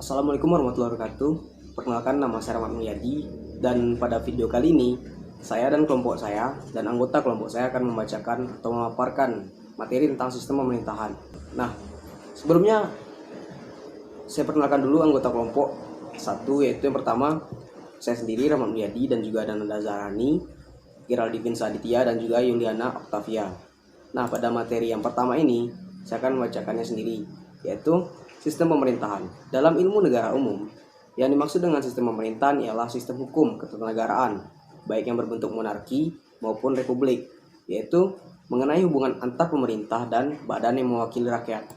Assalamualaikum warahmatullahi wabarakatuh. Perkenalkan, nama saya Rahmat Mulyadi, dan pada video kali ini saya dan kelompok saya dan anggota kelompok saya akan membacakan atau memaparkan materi tentang sistem pemerintahan. Nah, sebelumnya saya perkenalkan dulu anggota kelompok satu, yaitu yang pertama saya sendiri Rahmat Mulyadi, dan juga ada Nada Zahrani, Geraldine Saditya, dan juga Yuliana Octavia. Nah, pada materi yang pertama ini saya akan membacakannya sendiri, yaitu sistem pemerintahan. Dalam ilmu negara umum, yang dimaksud dengan sistem pemerintahan ialah sistem hukum ketatanegaraan, baik yang berbentuk monarki maupun republik, yaitu mengenai hubungan antar pemerintah dan badan yang mewakili rakyat.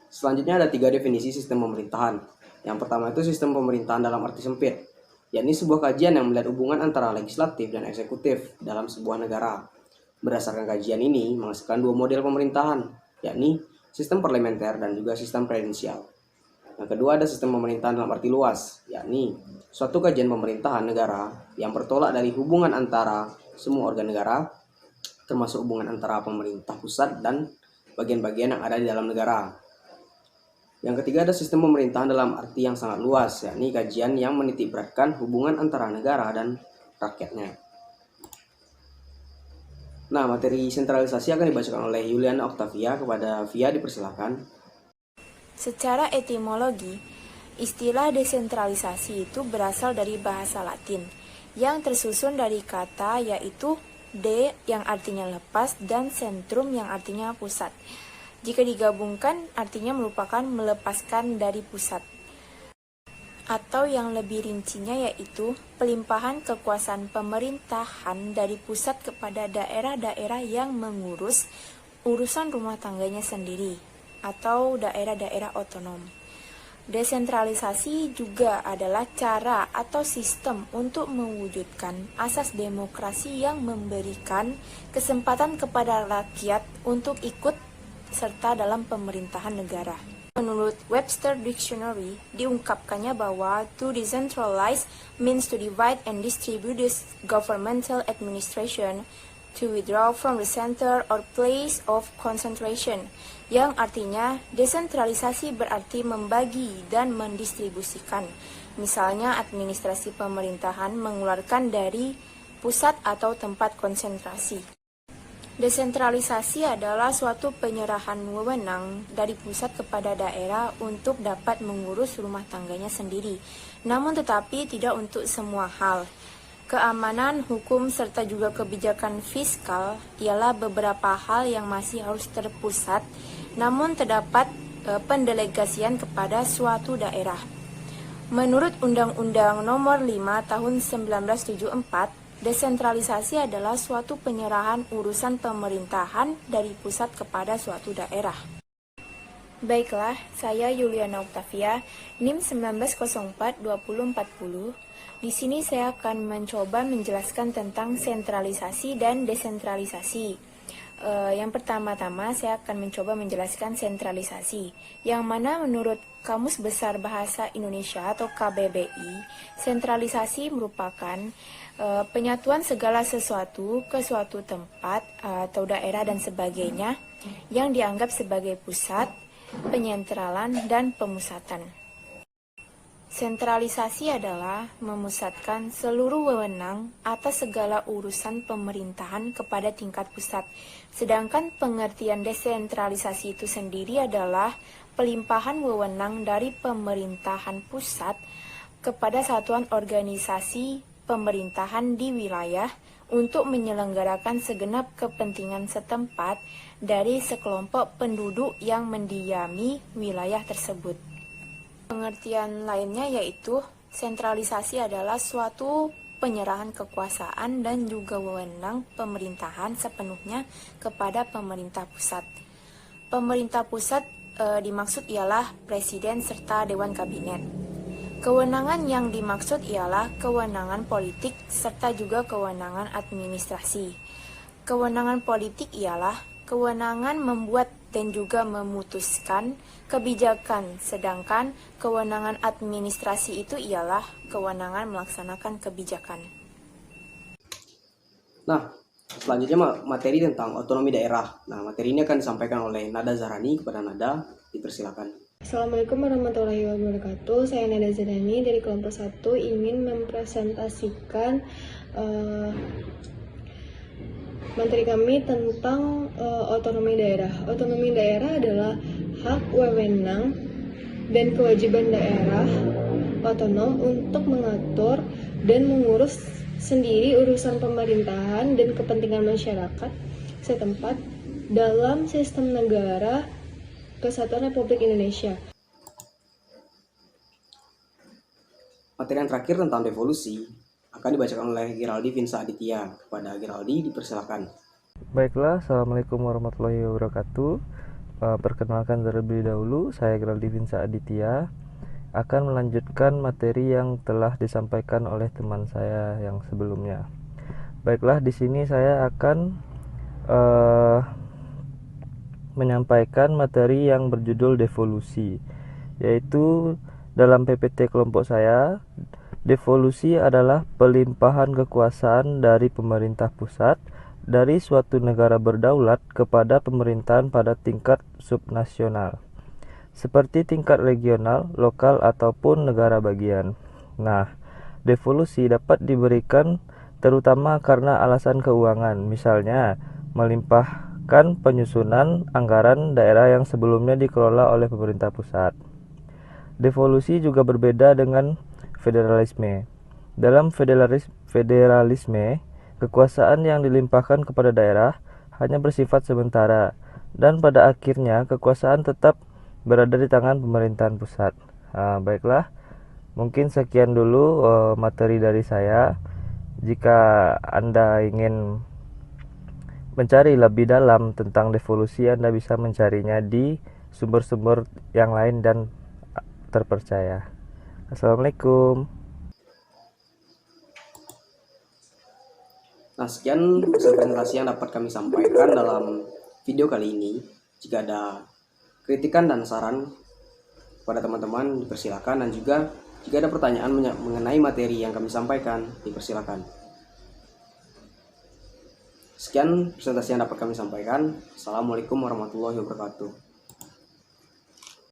Selanjutnya ada 3 definisi sistem pemerintahan. Yang pertama itu sistem pemerintahan dalam arti sempit, yakni sebuah kajian yang melihat hubungan antara legislatif dan eksekutif dalam sebuah negara. Berdasarkan kajian ini menghasilkan 2 model pemerintahan, yakni sistem parlementer dan juga sistem presidensial. Yang kedua ada sistem pemerintahan dalam arti luas, yakni suatu kajian pemerintahan negara yang bertolak dari hubungan antara semua organ negara, termasuk hubungan antara pemerintah pusat dan bagian-bagian yang ada di dalam negara. Yang ketiga ada sistem pemerintahan dalam arti yang sangat luas, yakni kajian yang menitikberatkan hubungan antara negara dan rakyatnya. Nah, materi sentralisasi akan dibacakan oleh Yuliana Octavia. Kepada Via dipersilakan. Secara etimologi, istilah desentralisasi itu berasal dari bahasa Latin yang tersusun dari kata yaitu de yang artinya lepas dan centrum yang artinya pusat. Jika digabungkan artinya merupakan melepaskan dari pusat. Atau yang lebih rincinya yaitu pelimpahan kekuasaan pemerintahan dari pusat kepada daerah-daerah yang mengurus urusan rumah tangganya sendiri atau daerah-daerah otonom. Desentralisasi juga adalah cara atau sistem untuk mewujudkan asas demokrasi yang memberikan kesempatan kepada rakyat untuk ikut serta dalam pemerintahan negara. Menurut Webster Dictionary, diungkapkannya bahwa to decentralize means to divide and distribute this governmental administration, to withdraw from the center or place of concentration, yang artinya desentralisasi berarti membagi dan mendistribusikan. Misalnya administrasi pemerintahan mengeluarkan dari pusat atau tempat konsentrasi. Desentralisasi adalah suatu penyerahan wewenang dari pusat kepada daerah untuk dapat mengurus rumah tangganya sendiri, namun tetapi tidak untuk semua hal. Keamanan, hukum, serta juga kebijakan fiskal ialah beberapa hal yang masih harus terpusat, namun terdapat pendelegasian kepada suatu daerah. Menurut Undang-Undang Nomor 5 Tahun 1974, desentralisasi adalah suatu penyerahan urusan pemerintahan dari pusat kepada suatu daerah. Baiklah, saya Yuliana Octavia, NIM 1904-2040. Di sini saya akan mencoba menjelaskan tentang sentralisasi dan desentralisasi. Yang pertama-tama saya akan mencoba menjelaskan sentralisasi, yang mana menurut Kamus Besar Bahasa Indonesia atau KBBI, sentralisasi merupakan penyatuan segala sesuatu ke suatu tempat atau daerah dan sebagainya yang dianggap sebagai pusat, penyentralan, dan pemusatan. Sentralisasi adalah memusatkan seluruh wewenang atas segala urusan pemerintahan kepada tingkat pusat. Sedangkan pengertian desentralisasi itu sendiri adalah pelimpahan wewenang dari pemerintahan pusat kepada satuan organisasi pemerintahan di wilayah untuk menyelenggarakan segenap kepentingan setempat dari sekelompok penduduk yang mendiami wilayah tersebut. Pengertian lainnya yaitu sentralisasi adalah suatu penyerahan kekuasaan dan juga wewenang pemerintahan sepenuhnya kepada pemerintah pusat. Pemerintah pusat dimaksud ialah presiden serta dewan kabinet. Kewenangan yang dimaksud ialah kewenangan politik serta juga kewenangan administrasi. Kewenangan politik ialah kewenangan membuat dan juga memutuskan kebijakan, sedangkan kewenangan administrasi itu ialah kewenangan melaksanakan kebijakan. Nah, selanjutnya materi tentang otonomi daerah. Nah, materi ini akan disampaikan oleh Nada Zahrani. Kepada Nada, dipersilakan. Assalamualaikum warahmatullahi wabarakatuh. Saya Nada Zadani dari kelompok 1 ingin mempresentasikan materi kami tentang otonomi daerah. Otonomi daerah adalah hak, wewenang, dan kewajiban daerah otonom untuk mengatur dan mengurus sendiri urusan pemerintahan dan kepentingan masyarakat setempat dalam sistem negara Kesatuan Republik Indonesia. Materi yang terakhir tentang devolusi akan dibacakan oleh Giraldi Vinsa Aditya. Kepada Giraldi, dipersilakan. Baiklah, Assalamualaikum warahmatullahi wabarakatuh. Perkenalkan terlebih dahulu, saya Giraldi Vinsa Aditya akan melanjutkan materi yang telah disampaikan oleh teman saya yang sebelumnya. Baiklah, di sini saya akan menyampaikan materi yang berjudul devolusi, yaitu dalam PPT kelompok saya, devolusi adalah pelimpahan kekuasaan dari pemerintah pusat dari suatu negara berdaulat kepada pemerintahan pada tingkat subnasional, seperti tingkat regional, lokal, ataupun negara bagian. Nah, devolusi dapat diberikan terutama karena alasan keuangan, misalnya melimpahkan penyusunan anggaran daerah yang sebelumnya dikelola oleh pemerintah pusat. Devolusi juga berbeda dengan federalisme. Dalam federalisme, kekuasaan yang dilimpahkan kepada daerah hanya bersifat sementara, dan pada akhirnya kekuasaan tetap berada di tangan pemerintahan pusat. Baiklah, mungkin sekian dulu materi dari saya. Jika Anda ingin mencari lebih dalam tentang devolusi, Anda bisa mencarinya di sumber-sumber yang lain dan terpercaya. Assalamualaikum. Nah, sekian presentasi yang dapat kami sampaikan dalam video kali ini. Jika ada kritikan dan saran pada teman-teman, dipersilakan, dan juga jika ada pertanyaan mengenai materi yang kami sampaikan, dipersilakan. Sekian presentasi yang dapat kami sampaikan. Assalamualaikum warahmatullahi wabarakatuh.